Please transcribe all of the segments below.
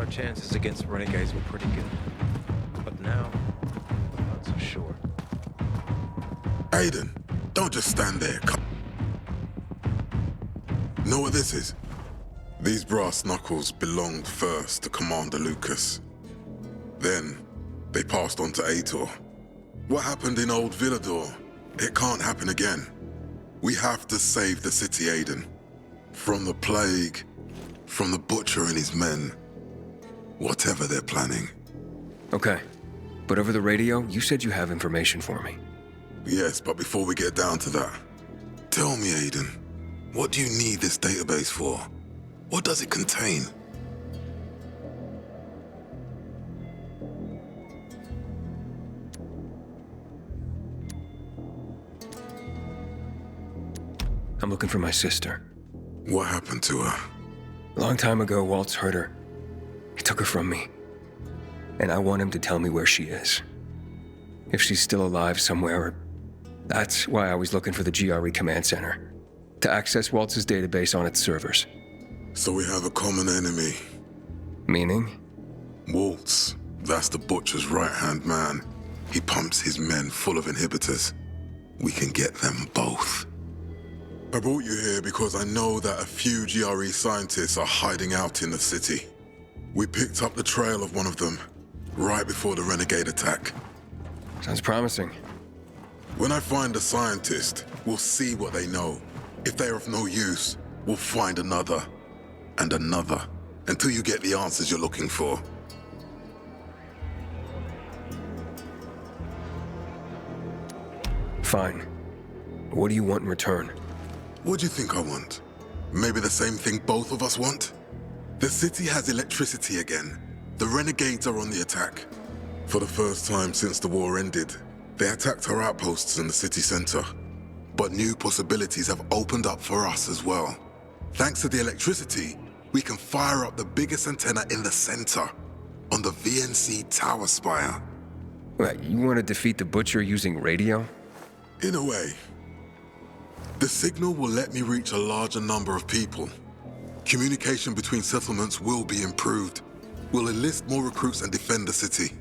chances against renegades were pretty good. But now, I'm not so sure. Aiden, don't just stand there. Know what this is? These brass knuckles belonged first to Commander Lucas. Then, they passed on to Aitor. What happened in Old Villador? It can't happen again. We have to save the city, Aiden. From the plague, from the Butcher and his men. Whatever they're planning. Okay. But over the radio, you said you have information for me. Yes, but before we get down to that, tell me, Aiden, what do you need this database for? What does it contain? I'm looking for my sister. What happened to her? A long time ago, Waltz hurt her. He took her from me. And I want him to tell me where she is. If she's still alive somewhere. That's why I was looking for the GRE command center. To access Waltz's database on its servers. So we have a common enemy. Meaning? Waltz. That's the Butcher's right-hand man. He pumps his men full of inhibitors. We can get them both. I brought you here because I know that a few GRE scientists are hiding out in the city. We picked up the trail of one of them, right before the renegade attack. Sounds promising. When I find a scientist, we'll see what they know. If they're of no use, we'll find another, and another, until you get the answers you're looking for. Fine. What do you want in return? What do you think I want? Maybe the same thing both of us want? The city has electricity again. The renegades are on the attack. For the first time since the war ended, they attacked our outposts in the city center. But new possibilities have opened up for us as well. Thanks to the electricity, we can fire up the biggest antenna in the center, on the VNC tower spire. What, you want to defeat the Butcher using radio? In a way. The signal will let me reach a larger number of people. Communication between settlements will be improved. We'll enlist more recruits and defend the city.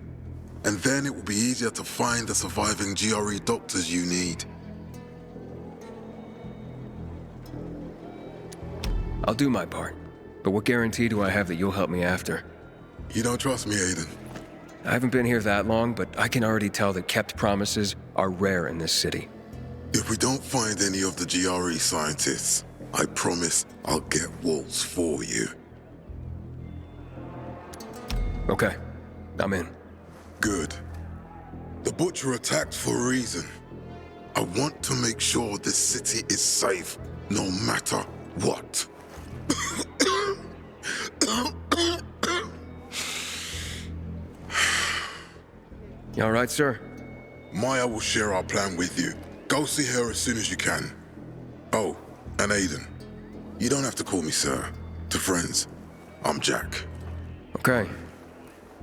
And then it will be easier to find the surviving GRE doctors you need. I'll do my part. But what guarantee do I have that you'll help me after? You don't trust me, Aiden? I haven't been here that long, but I can already tell that kept promises are rare in this city. If we don't find any of the GRE scientists, I promise I'll get Waltz for you. Okay, I'm in. Good. The Butcher attacked for a reason. I want to make sure this city is safe, no matter what. You all right, sir? Maya will share our plan with you. Go see her as soon as you can. Oh, and Aiden. You don't have to call me sir. To friends, I'm Jack. Okay.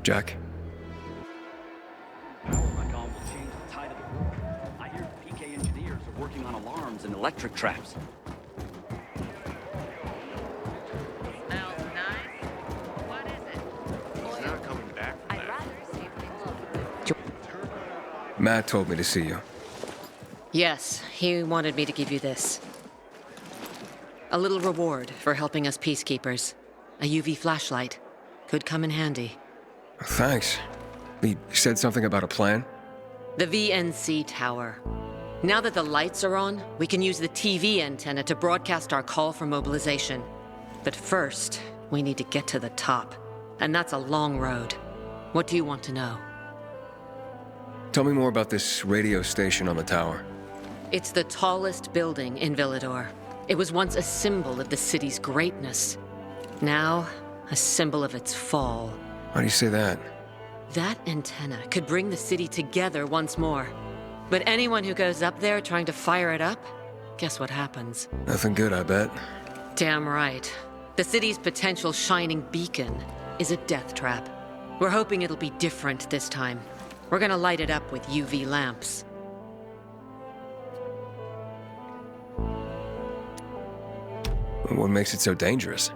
Jack. Power recall will change the tide of the world. I hear the PK engineers are working on alarms and electric traps. Smells nice. What is it? He's not coming back from I'd that. rather see it. Matt told me to see you. Yes, he wanted me to give you this. A little reward for helping us peacekeepers. A UV flashlight. Could come in handy. Thanks. He said something about a plan? The VNC tower. Now that the lights are on, we can use the TV antenna to broadcast our call for mobilization. But first, we need to get to the top. And that's a long road. What do you want to know? Tell me more about this radio station on the tower. It's the tallest building in Villador. It was once a symbol of the city's greatness. Now, a symbol of its fall. Why do you say that? That antenna could bring the city together once more. But anyone who goes up there trying to fire it up, guess what happens? Nothing good, I bet. Damn right. The city's potential shining beacon is a death trap. We're hoping it'll be different this time. We're gonna light it up with UV lamps. What makes it so dangerous?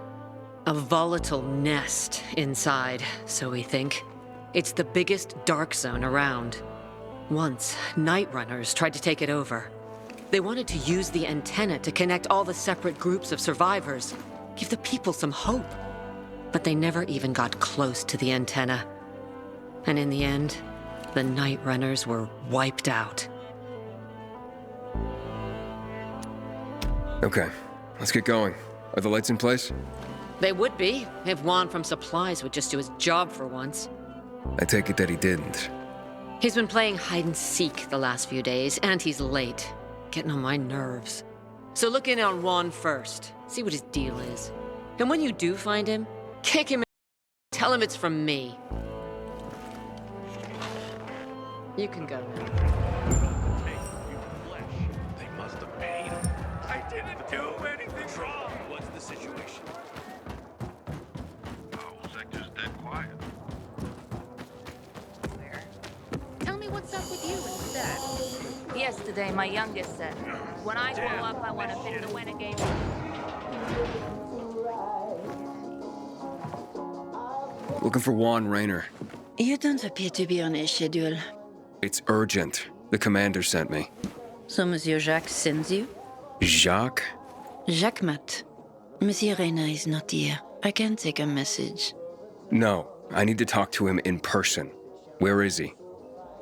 A volatile nest inside, so we think. It's the biggest dark zone around. Once, Night Runners tried to take it over. They wanted to use the antenna to connect all the separate groups of survivors, give the people some hope. But they never even got close to the antenna. And in the end, the Night Runners were wiped out. Okay, let's get going. Are the lights in place? They would be, if Juan from Supplies would just do his job for once. I take it that he didn't. He's been playing hide and seek the last few days, and he's late. Getting on my nerves. So look in on Juan first. See what his deal is. And when you do find him, kick him and tell him it's from me. You can go now. They must have paid him. I didn't do anything wrong. What's the situation? The whole sector's dead quiet. Where? Tell me what's up with you instead. Yesterday, my youngest said, when I grow up, I want to fit the renegade. Looking for Juan Raynor. You don't appear to be on a schedule. It's urgent. The commander sent me. So Monsieur Jacques sends you? Jacques? Jacques Mat. Monsieur Reyna is not here. I can take a message. No, I need to talk to him in person. Where is he?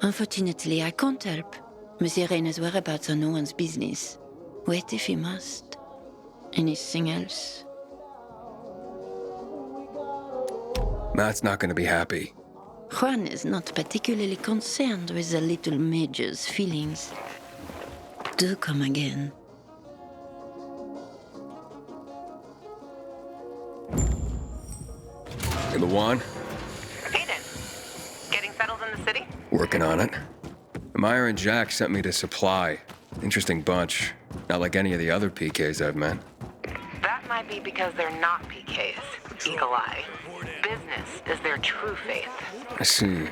Unfortunately, I can't help. Monsieur Reyna's whereabouts are no one's business. Wait if he must. Anything else? Matt's not gonna be happy. Juan is not particularly concerned with the little major's feelings. Do come again. Hey, Juan? Aiden, getting settled in the city? Working on it. Meyer and Jack sent me to Supply. Interesting bunch. Not like any of the other PKs I've met. That might be because they're not PKs. Eagle Eye. Business is their true faith. I see.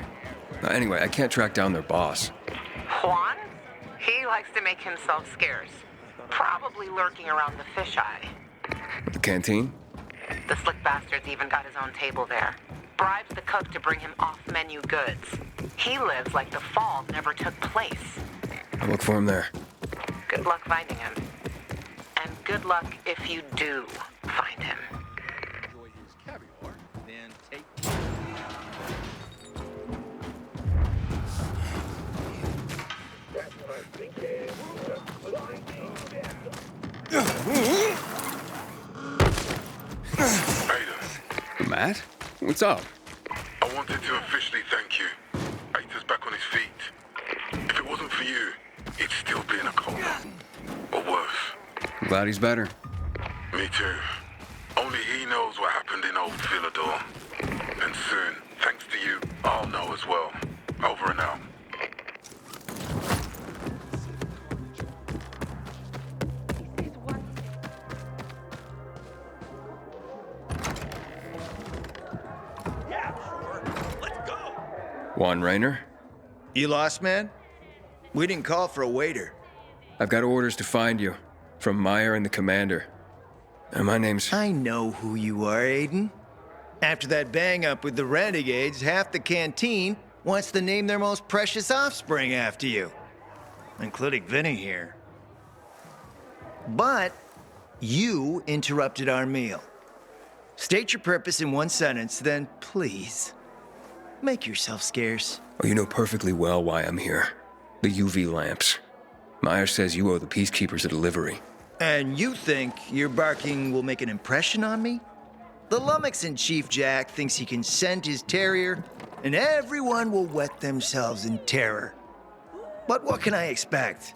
Anyway, I can't track down their boss. Juan? He likes to make himself scarce. Probably lurking around the fisheye. The canteen? The slick bastard's even got his own table there. Bribes the cook to bring him off-menu goods. He lives like the fall never took place. I'll look for him there. Good luck finding him. And good luck if you do find him. Enjoy his caviar, then take. Aiden, Matt? What's up? I wanted to officially thank you. Aita's back on his feet. If it wasn't for you, he'd still be in a coma. Or worse. I'm glad he's better. Me too. Only he knows what happened in old Villador. And soon, thanks to you, I'll know as well. Over and out. Juan Raynor? You lost, man? We didn't call for a waiter. I've got orders to find you. From Meyer and the commander. And my name's... I know who you are, Aiden. After that bang-up with the Renegades, half the canteen wants to name their most precious offspring after you. Including Vinny here. But you interrupted our meal. State your purpose in one sentence, then please, make yourself scarce. Oh, you know perfectly well why I'm here. The UV lamps. Meyer says you owe the Peacekeepers a delivery. And you think your barking will make an impression on me? The Lummox-in-Chief Jack thinks he can scent his terrier, and everyone will wet themselves in terror. But what can I expect?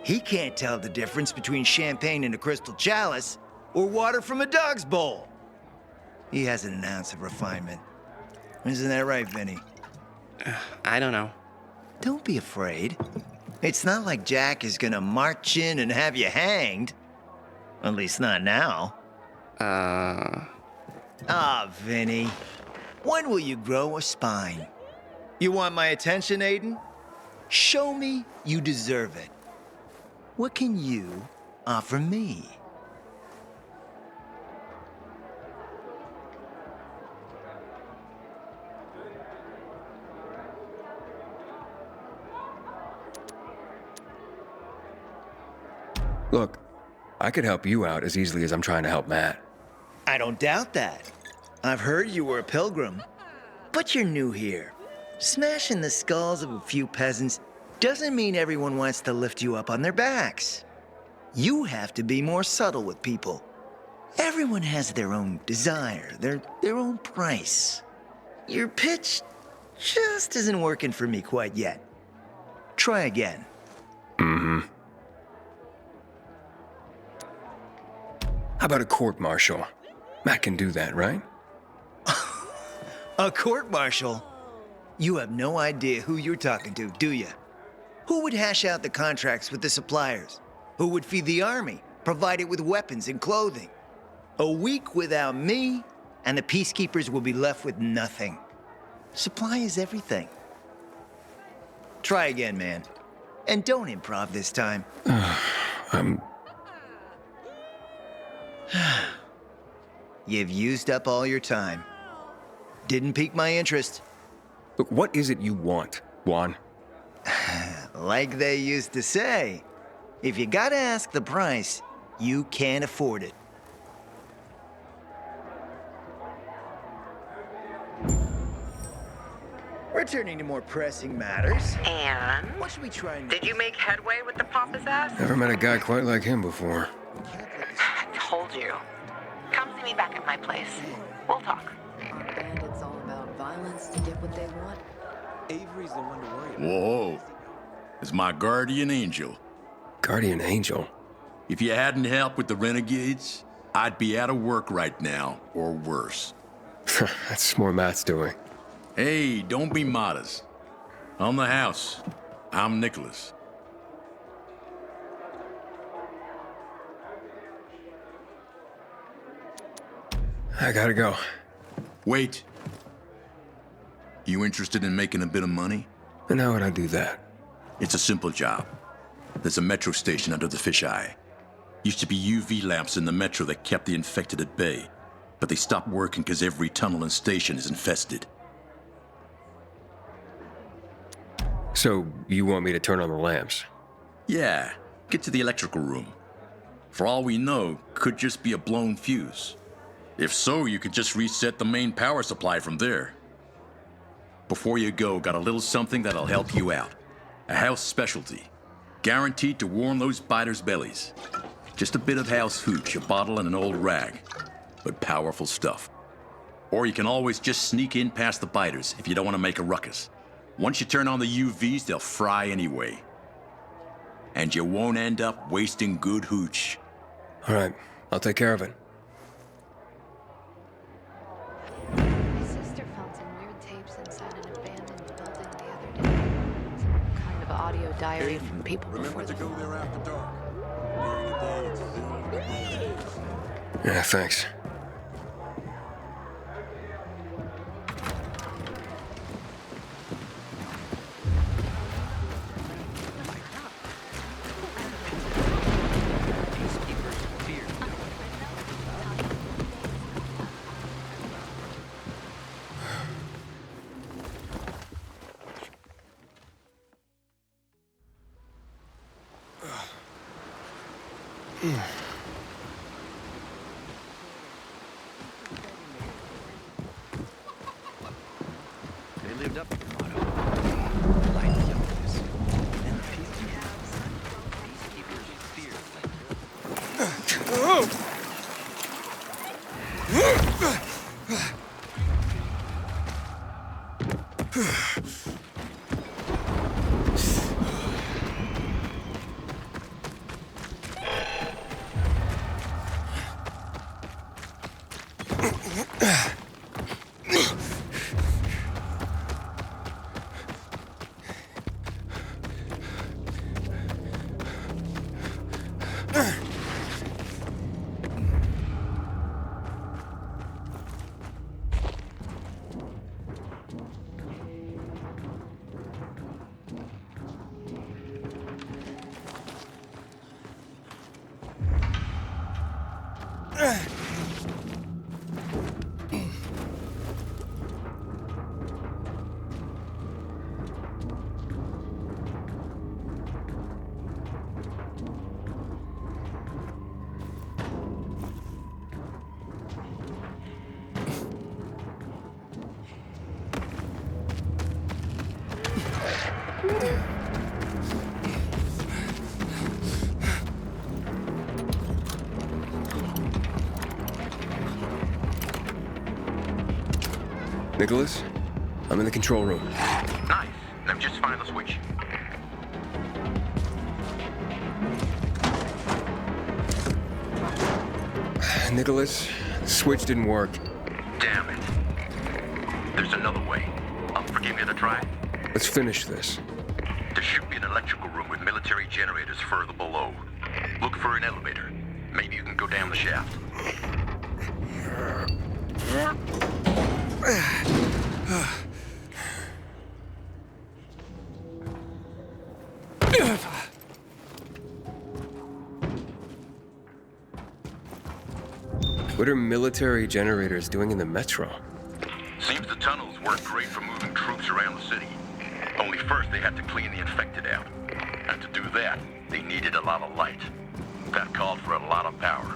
He can't tell the difference between champagne in a crystal chalice or water from a dog's bowl. He hasn't an ounce of refinement. Isn't that right, Vinny? I don't know. Don't be afraid. It's not like Jack is gonna march in and have you hanged. At least not now. Ah, Vinny. When will you grow a spine? You want my attention, Aiden? Show me you deserve it. What can you offer me? Look, I could help you out as easily as I'm trying to help Matt. I don't doubt that. I've heard you were a pilgrim. But you're new here. Smashing the skulls of a few peasants doesn't mean everyone wants to lift you up on their backs. You have to be more subtle with people. Everyone has their own desire, their own price. Your pitch just isn't working for me quite yet. Try again. Mm-hmm. How about a court-martial? Matt can do that, right? A court-martial? You have no idea who you're talking to, do you? Who would hash out the contracts with the suppliers? Who would feed the army, provide it with weapons and clothing? A week without me, and the peacekeepers will be left with nothing. Supply is everything. Try again, man. And don't improv this time. You've used up all your time. Didn't pique my interest. Look, what is it you want, Juan? Like they used to say, if you gotta ask the price, you can't afford it. Returning to more pressing matters. And? What should we try and Did you make headway with the pompous ass? Never met a guy quite like him before. I told you. Come see me back at my place. We'll talk. And it's all about violence to get what they want. Avery's the one to worry about. Whoa. It's my guardian angel. Guardian angel? If you hadn't helped with the renegades, I'd be out of work right now, or worse. That's more Matt's doing. Hey, don't be modest. On the house, I'm Nicholas. I gotta go. Wait. You interested in making a bit of money? And how would I do that? It's a simple job. There's a metro station under the fisheye. Used to be UV lamps in the metro that kept the infected at bay, but they stopped working because every tunnel and station is infested. So, you want me to turn on the lamps? Yeah, get to the electrical room. For all we know, could just be a blown fuse. If so, you could just reset the main power supply from there. Before you go, got a little something that'll help you out. A house specialty. Guaranteed to warm those biters' bellies. Just a bit of house hooch, a bottle and an old rag. But powerful stuff. Or you can always just sneak in past the biters if you don't want to make a ruckus. Once you turn on the UVs, they'll fry anyway. And you won't end up wasting good hooch. All right, I'll take care of it. My sister found some weird tapes inside an abandoned building the other day. Some kind of audio diary from people before the war. there after dark. Yeah, thanks. They lived up to the motto. Light the darkness. And the peacekeepers fear like Nicholas, I'm in the control room. Nice. Now just find the switch. Nicholas, the switch didn't work. Damn it. There's another way. Forgive me to try. Let's finish this. There should be an electrical room with military generators further below. Look for an elevator. Maybe you can go down the shaft. What are military generators doing in the metro? Seems the tunnels work great for moving troops around the city. Only first they had to clean the infected out. And to do that, they needed a lot of light. That called for a lot of power.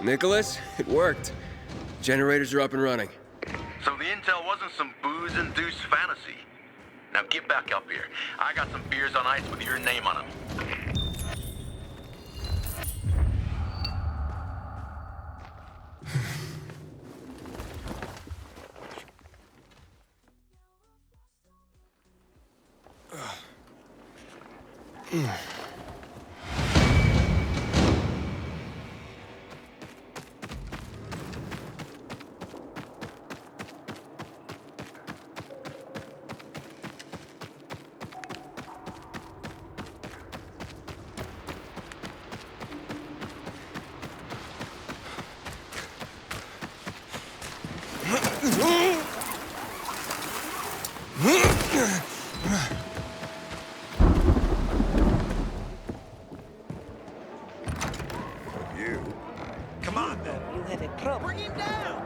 Nicholas, it worked. Generators are up and running. So the intel wasn't some booze-induced fantasy. Now get back up here. I got some beers on ice with your name on them.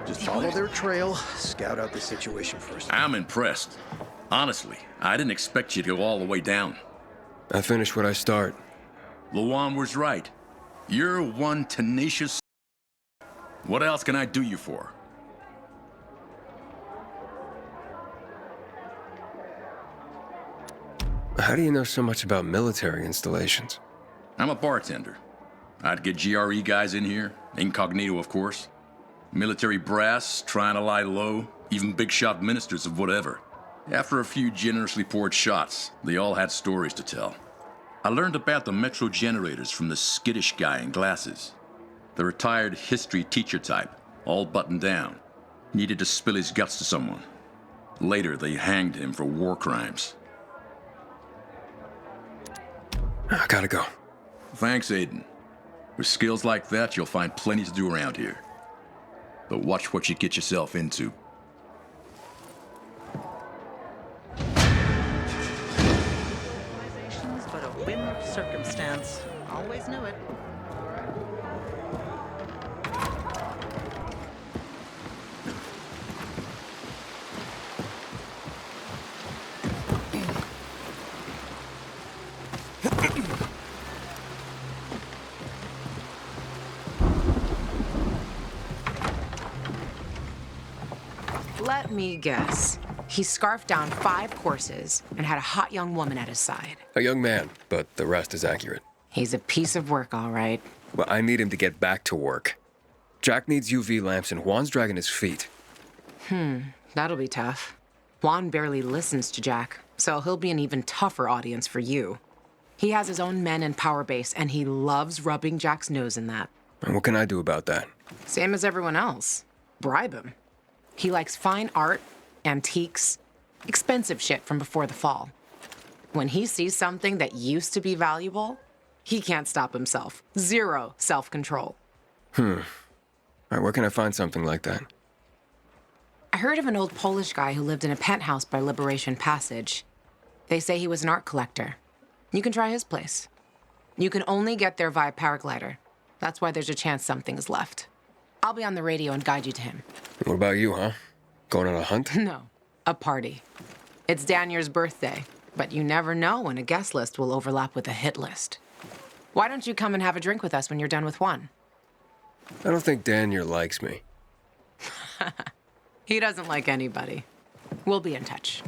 Just follow their trail, scout out the situation first. I'm impressed. Honestly, I didn't expect you to go all the way down. I finish what I start. Luan was right. You're one tenacious. What else can I do you for? How do you know so much about military installations? I'm a bartender. I'd get GRE guys in here, incognito of course. Military brass, trying to lie low, even big shot ministers of whatever. After a few generously poured shots, they all had stories to tell. I learned about the Metro generators from the skittish guy in glasses. The retired history teacher type, all buttoned down, needed to spill his guts to someone. Later, they hanged him for war crimes. I gotta go. Thanks, Aiden. With skills like that, you'll find plenty to do around here. But watch what you get yourself into. But a whim of circumstance. Always knew it. Let me guess. He scarfed down 5 courses and had a hot young woman at his side. A young man, but the rest is accurate. He's a piece of work, all right. Well, I need him to get back to work. Jack needs UV lamps and Juan's dragging his feet. That'll be tough. Juan barely listens to Jack, so he'll be an even tougher audience for you. He has his own men and power base, and he loves rubbing Jack's nose in that. And what can I do about that? Same as everyone else. Bribe him. He likes fine art, antiques, expensive shit from before the fall. When he sees something that used to be valuable, he can't stop himself. 0 self-control. All right, where can I find something like that? I heard of an old Polish guy who lived in a penthouse by Liberation Passage. They say he was an art collector. You can try his place. You can only get there via paraglider. That's why there's a chance something's left. I'll be on the radio and guide you to him. What about you, huh? Going on a hunt? No, a party. It's Danier's birthday, but you never know when a guest list will overlap with a hit list. Why don't you come and have a drink with us when you're done with one? I don't think Danier likes me. He doesn't like anybody. We'll be in touch.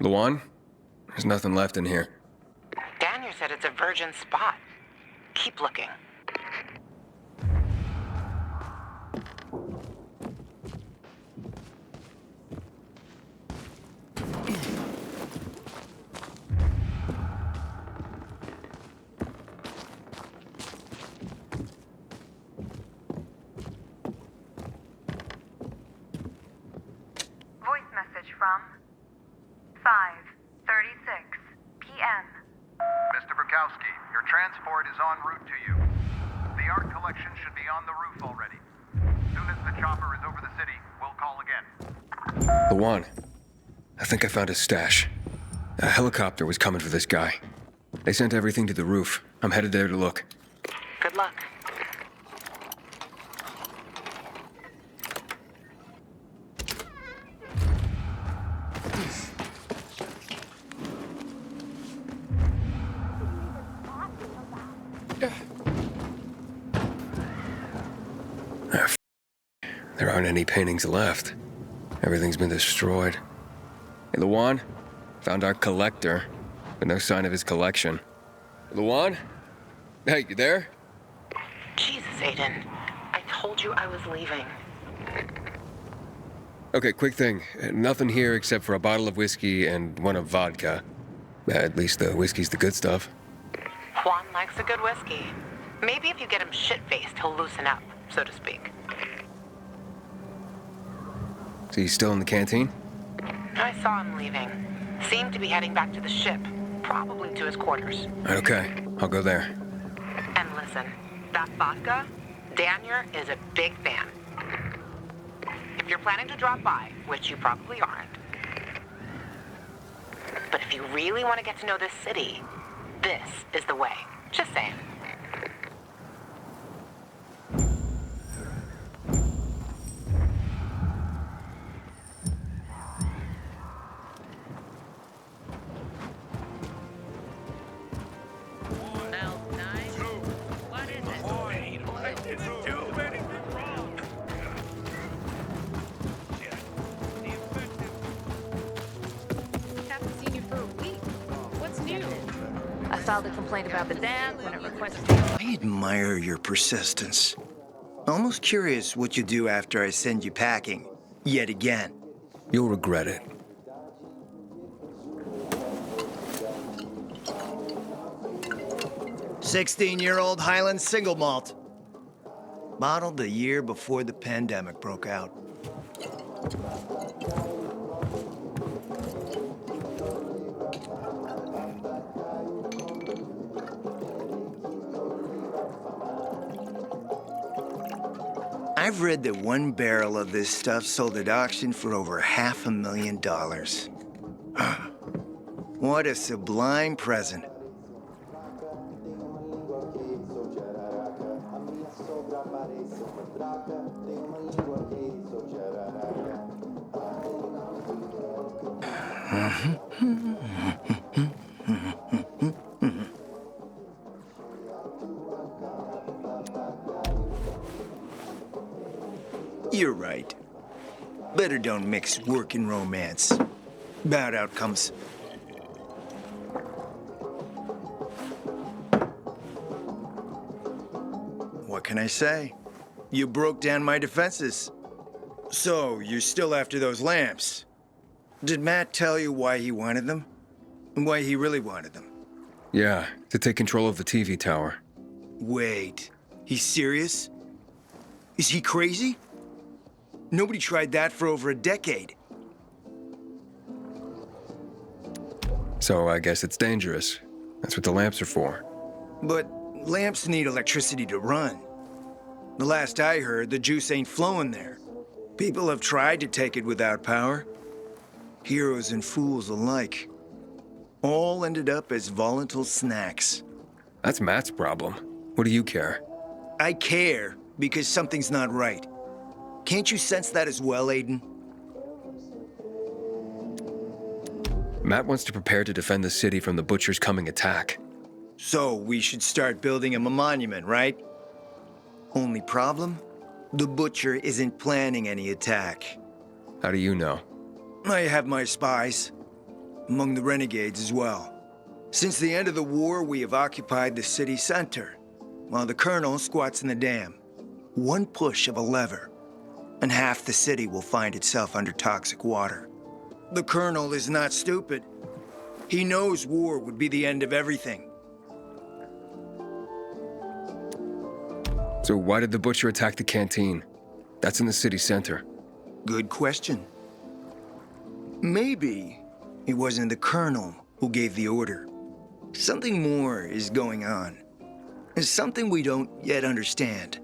Luan? There's nothing left in here. Daniel said it's a virgin spot. Keep looking. Voice message from 5:36 p.m. Mr. Bukowski, your transport is en route to you. The art collection should be on the roof already. Soon as the chopper is over the city, we'll call again. Luan, I think I found a stash. A helicopter was coming for this guy. They sent everything to the roof. I'm headed there to look. Good luck. There aren't any paintings left. Everything's been destroyed. Hey, Luan? Found our collector, but no sign of his collection. Luan? Hey, you there? Jesus, Aiden. I told you I was leaving. Okay, quick thing. Nothing here except for a bottle of whiskey and one of vodka. At least the whiskey's the good stuff. Juan likes a good whiskey. Maybe if you get him shit-faced, he'll loosen up, so to speak. So he's still in the canteen? I saw him leaving. Seemed to be heading back to the ship, probably to his quarters. Okay, I'll go there. And listen, that vodka, Daniel is a big fan. If you're planning to drop by, which you probably aren't, but if you really want to get to know this city, this is the way. Just saying. I didn't do anything wrong. Haven't seen you for a week. What's new? I filed a complaint about the dam when it requested. I admire your persistence. Almost curious what you do after I send you packing. Yet again. You'll regret it. "16-year-old Highland single malt. Bottled the year before the pandemic broke out. I've read that one barrel of this stuff sold at auction for over $500,000. What a sublime present. You're right. Better don't mix work and romance. Bad outcomes. What can I say? You broke down my defenses. So, you're still after those lamps. Did Matt tell you why he wanted them? And why he really wanted them? Yeah, to take control of the TV tower. Wait, he's serious? Is he crazy? Nobody tried that for over a decade. So I guess it's dangerous. That's what the lamps are for. But lamps need electricity to run. The last I heard, the juice ain't flowing there. People have tried to take it without power. Heroes and fools alike. All ended up as volatile snacks. That's Matt's problem. What do you care? I care because something's not right. Can't you sense that as well, Aiden? Matt wants to prepare to defend the city from the Butcher's coming attack. So we should start building him a monument, right? Only problem? The Butcher isn't planning any attack. How do you know? I have my spies. Among the renegades as well. Since the end of the war, we have occupied the city center, while the Colonel squats in the dam. One push of a lever, and half the city will find itself under toxic water. The Colonel is not stupid. He knows war would be the end of everything. So why did the Butcher attack the canteen? That's in the city center. Good question. Maybe it wasn't the Colonel who gave the order. Something more is going on. It's something we don't yet understand.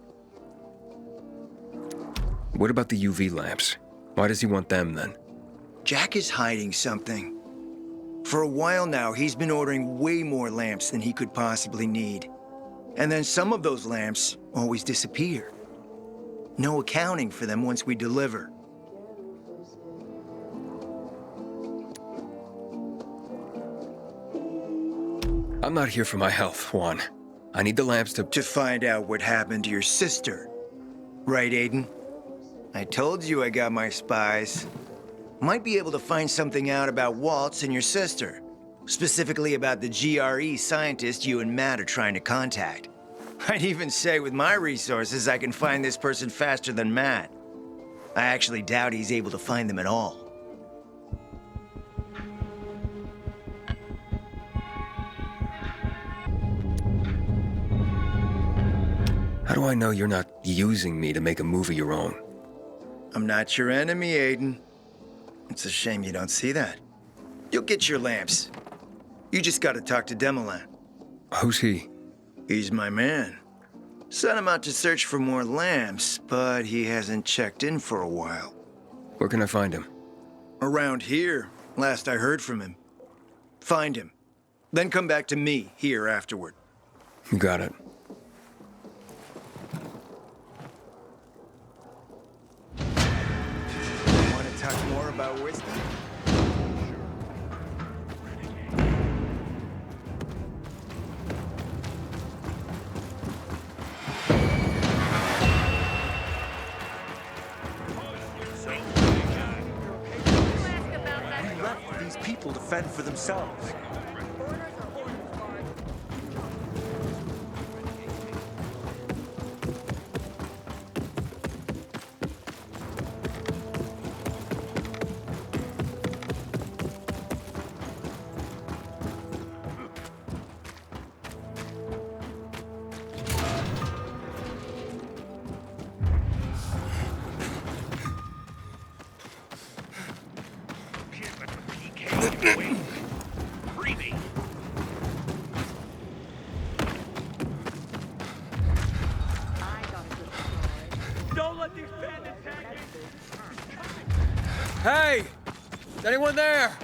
What about the UV lamps? Why does he want them then? Jack is hiding something. For a while now, he's been ordering way more lamps than he could possibly need. And then some of those lamps always disappear. No accounting for them once we deliver. I'm not here for my health, Juan. I need the lamps to find out what happened to your sister. Right, Aiden? I told you I got my spies. Might be able to find something out about Waltz and your sister. Specifically about the GRE scientist you and Matt are trying to contact. I'd even say with my resources, I can find this person faster than Matt. I actually doubt he's able to find them at all. How do I know you're not using me to make a move of your own? I'm not your enemy, Aiden. It's a shame you don't see that. You'll get your lamps. You just gotta talk to Demolan. Who's he? He's my man. Sent him out to search for more lamps, but he hasn't checked in for a while. Where can I find him? Around here, last I heard from him. Find him. Then come back to me here afterward. You got it. Want to talk more about whiskey? We left these people to fend for themselves. Creepy. Don't let these bandits attack you. Hey! Is anyone there?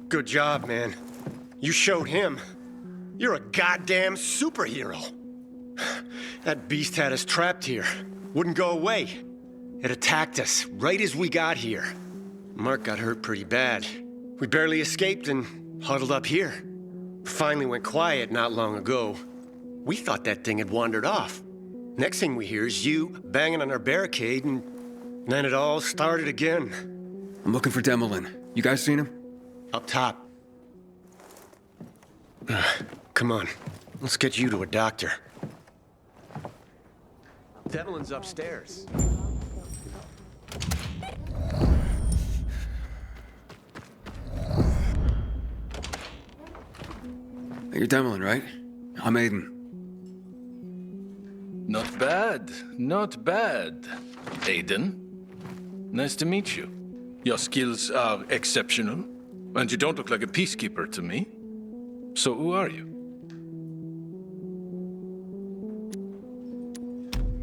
Good job, man. You showed him. You're a goddamn superhero. That beast had us trapped here. Wouldn't go away. It attacked us right as we got here. Mark got hurt pretty bad. We barely escaped and huddled up here. Finally went quiet not long ago. We thought that thing had wandered off. Next thing we hear is you banging on our barricade, and then it all started again. I'm looking for Demolin. You guys seen him? Up top. Come on. Let's get you to a doctor. Demolin's upstairs. You're Demolin, right? I'm Aiden. Not bad, not bad. Aiden, nice to meet you. Your skills are exceptional, and you don't look like a peacekeeper to me. So who are you?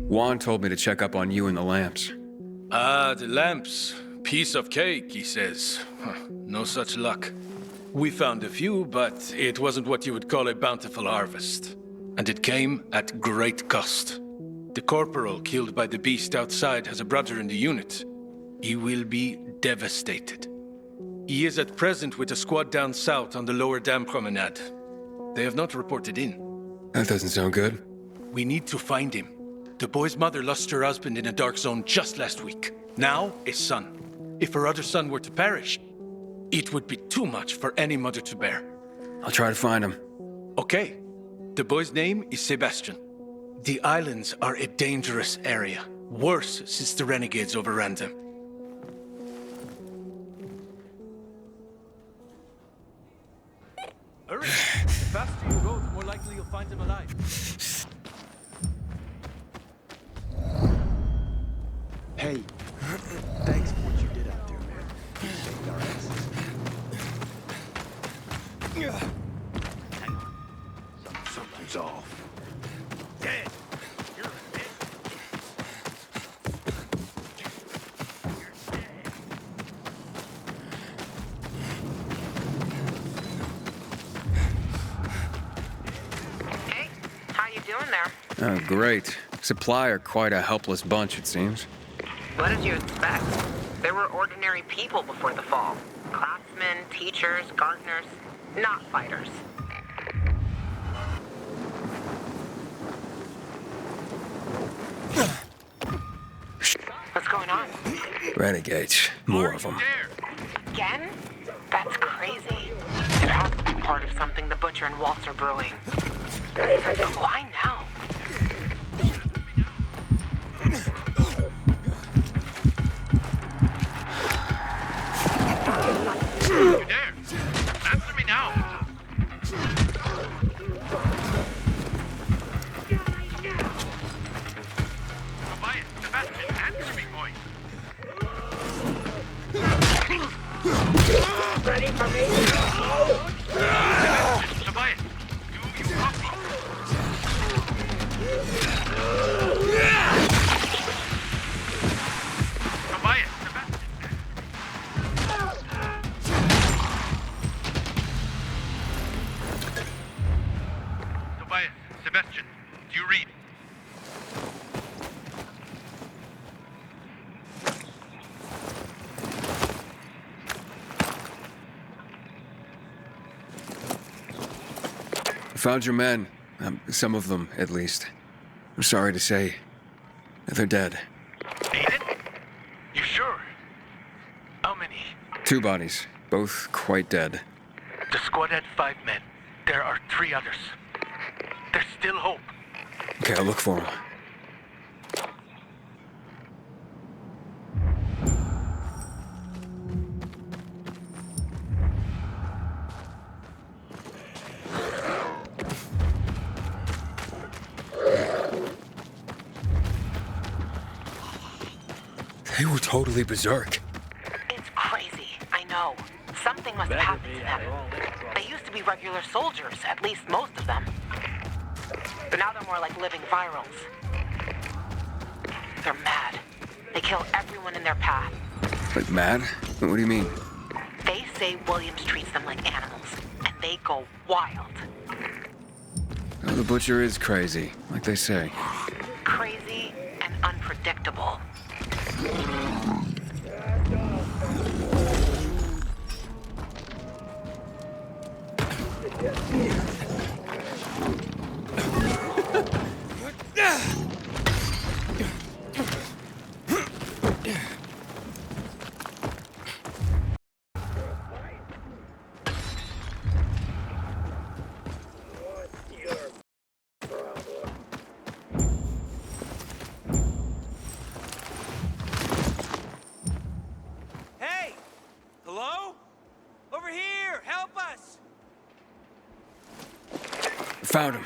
Juan told me to check up on you and the lamps. Ah, the lamps. Piece of cake, he says. Huh, no such luck. We found a few, but it wasn't what you would call a bountiful harvest. And it came at great cost. The corporal killed by the beast outside has a brother in the unit. He will be devastated. He is at present with a squad down south on the lower dam promenade. They have not reported in. That doesn't sound good. We need to find him. The boy's mother lost her husband in a dark zone just last week. Now, a son. If her other son were to perish, it would be too much for any mother to bear. I'll try to find him. Okay. The boy's name is Sebastian. The islands are a dangerous area. Worse since the renegades overran them. Hurry! The faster you go, the more likely you'll find him alive. Hey, thanks for what you did out there, man. You saved our asses. Something's off. Dead! You're dead. Hey, how you doing there? Oh, great. Supply are quite a helpless bunch, it seems. What did you expect? There were ordinary people before the fall. Craftsmen, teachers, gardeners, not fighters. What's going on? Renegades. More of them. Again? That's crazy. It has to be part of something the Butcher and Waltz are brewing. Why now? You there? Answer me now! Tobias, Sebastian, answer me, boy! Ready for me? Sebastian, Tobias, do you copy? Tobias, Sebastian. Tobias, Sebastian, do you read? I found your men. Some of them, at least. I'm sorry to say, they're dead. Aiden? You sure? How many? 2 bodies, both quite dead. The squad had 5 men. There are 3 others. There's still hope. Okay, I'll look for them. They were totally berserk. It's crazy, I know. Something must have happened to them. They used to be regular soldiers, at least most of them. But now they're more like living virals. They're mad. They kill everyone in their path. Like mad? What do you mean? They say Williams treats them like animals, and they go wild. Well, the butcher is crazy, like they say. Crazy and unpredictable. Hey! Hello? Over here! Help us! Found him.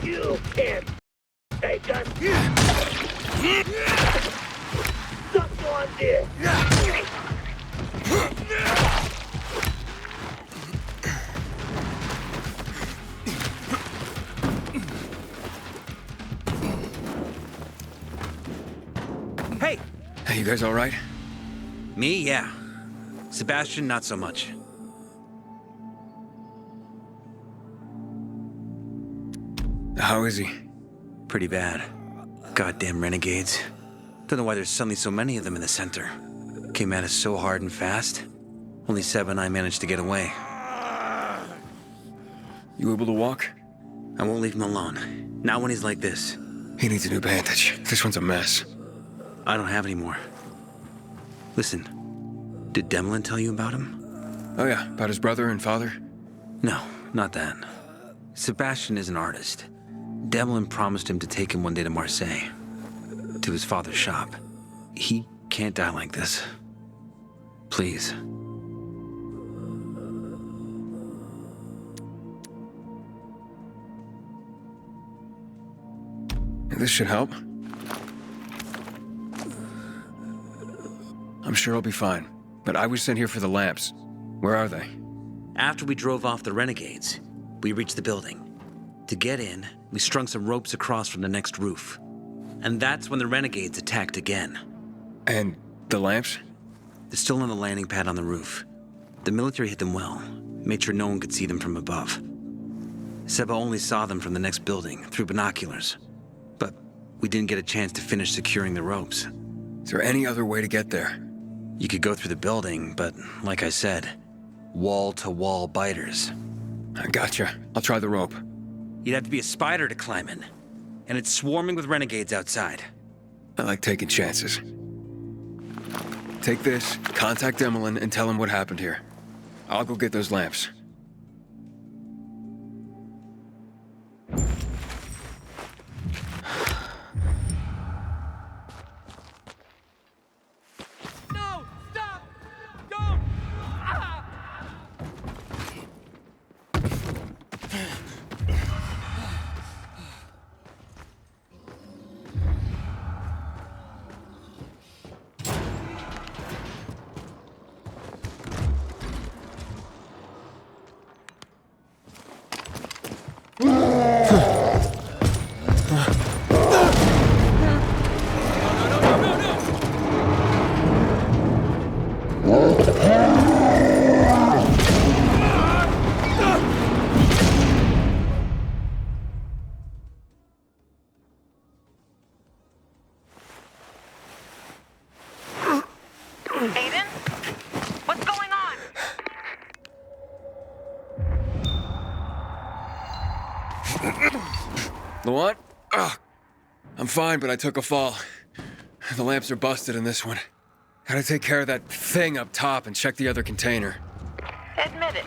You can't take us. Someone did. Hey! Hey, you guys all right? Me, yeah. Sebastian, not so much. How is he? Pretty bad. Goddamn renegades. Don't know why there's suddenly so many of them in the center. Came at us so hard and fast. Only Seb and I managed to get away. You able to walk? I won't leave him alone. Not when he's like this. He needs a new bandage. This one's a mess. I don't have any more. Listen, did Demlin tell you about him? Oh yeah, about his brother and father? No, not that. Sebastian is an artist. Demlin promised him to take him one day to Marseille. To his father's shop. He can't die like this. Please. This should help. I'm sure I'll be fine. But I was sent here for the lamps. Where are they? After we drove off the renegades, we reached the building. To get in, we strung some ropes across from the next roof. And that's when the renegades attacked again. And the lamps? They're still on the landing pad on the roof. The military hit them well, made sure no one could see them from above. Seba only saw them from the next building, through binoculars. But we didn't get a chance to finish securing the ropes. Is there any other way to get there? You could go through the building, but like I said, wall-to-wall biters. I gotcha. I'll try the rope. You'd have to be a spider to climb in. And it's swarming with renegades outside. I like taking chances. Take this, contact Demlin, and tell him what happened here. I'll go get those lamps. No! Stop! Don't! Ah! Aiden? What's going on? Laurent? Ugh. I'm fine, but I took a fall. The lamps are busted in this one. Gotta take care of that thing up top and check the other container. Admit it.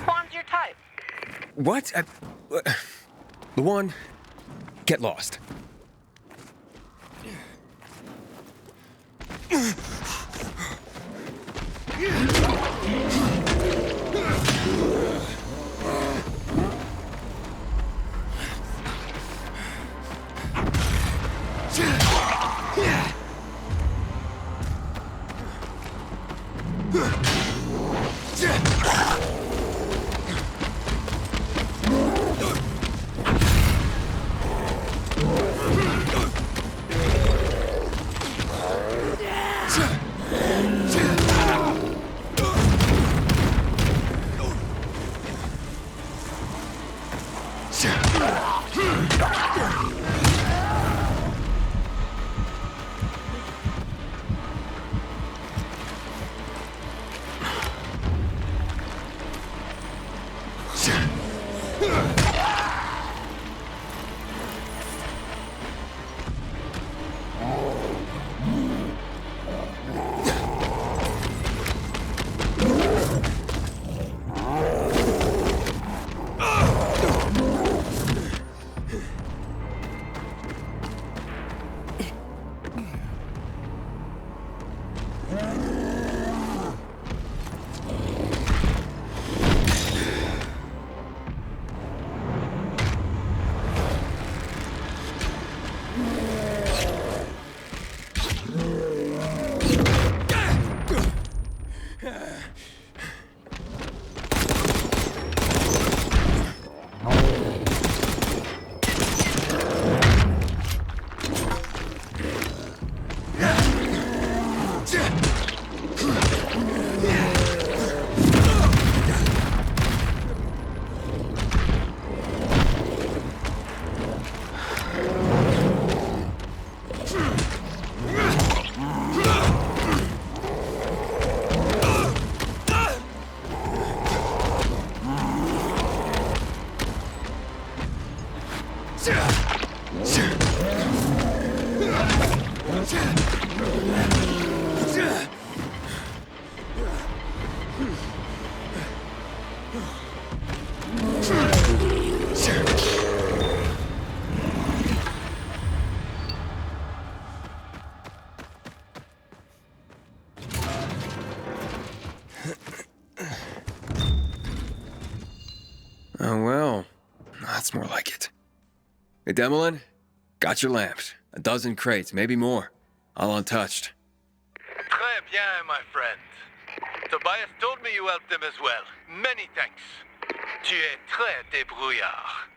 Juan's your type. What? Luan, get lost. That's more like it. Hey, Demolin, got your lamps. A dozen crates, maybe more. All untouched. Très bien, my friend. Tobias told me you helped him as well. Many thanks. Tu es très débrouillard.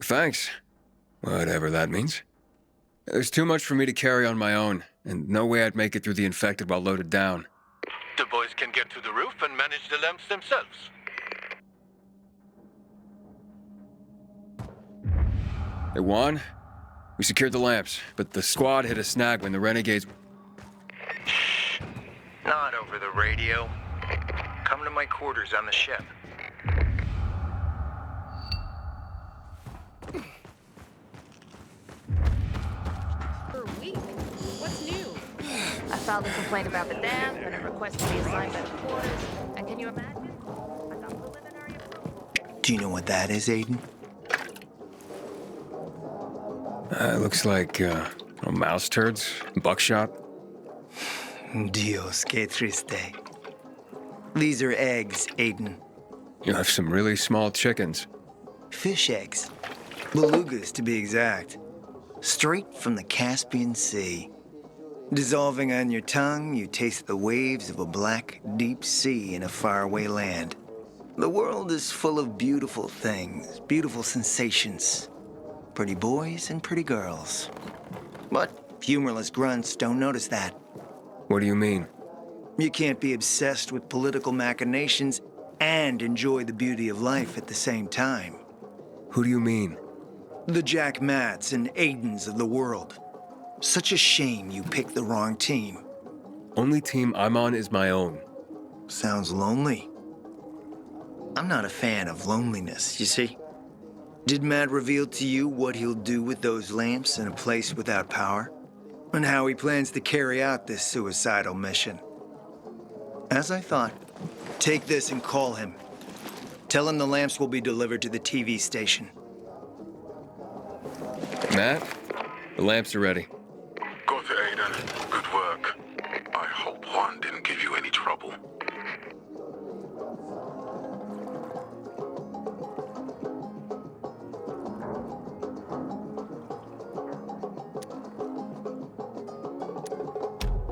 Thanks. Whatever that means. There's too much for me to carry on my own, and no way I'd make it through the infected while loaded down. The boys can get to the roof and manage the lamps themselves. Hey, Juan, we secured the lamps, but the squad hit a snag when the renegades... Shh. Not over the radio. Come to my quarters on the ship. For a week. What's new? I filed a complaint about the dam, and a request to be assigned better quarters. And can you imagine? I got preliminary approval. Do you know what that is, Aiden? Looks like, mouse turds, buckshot. Dios, que triste. These are eggs, Aiden. You have some really small chickens. Fish eggs. Belugas, to be exact. Straight from the Caspian Sea. Dissolving on your tongue, you taste the waves of a black, deep sea in a faraway land. The world is full of beautiful things, beautiful sensations. Pretty boys and pretty girls. But humorless grunts don't notice that. What do you mean? You can't be obsessed with political machinations and enjoy the beauty of life at the same time. Who do you mean? The Jack Matts and Aidens of the world. Such a shame you picked the wrong team. Only team I'm on is my own. Sounds lonely. I'm not a fan of loneliness, you see. Did Matt reveal to you what he'll do with those lamps in a place without power? And how he plans to carry out this suicidal mission? As I thought, take this and call him. Tell him the lamps will be delivered to the TV station. Matt, the lamps are ready. Got it, Aiden. Good work. I hope Juan didn't give you any trouble.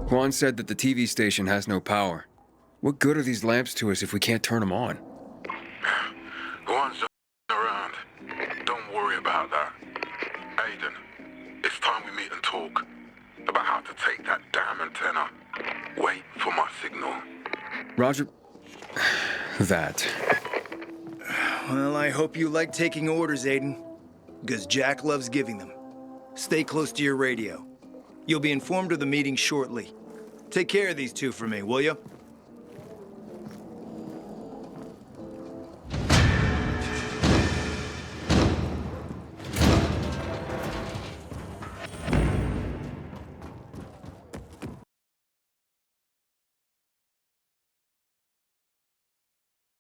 Juan said that the TV station has no power. What good are these lamps to us if we can't turn them on? Juan's just around. Don't worry about that. Aiden, it's time we meet and talk about how to take that damn antenna. Wait for my signal. Roger. That. Well, I hope you like taking orders, Aiden. Because Jack loves giving them. Stay close to your radio. You'll be informed of the meeting shortly. Take care of these two for me, will you?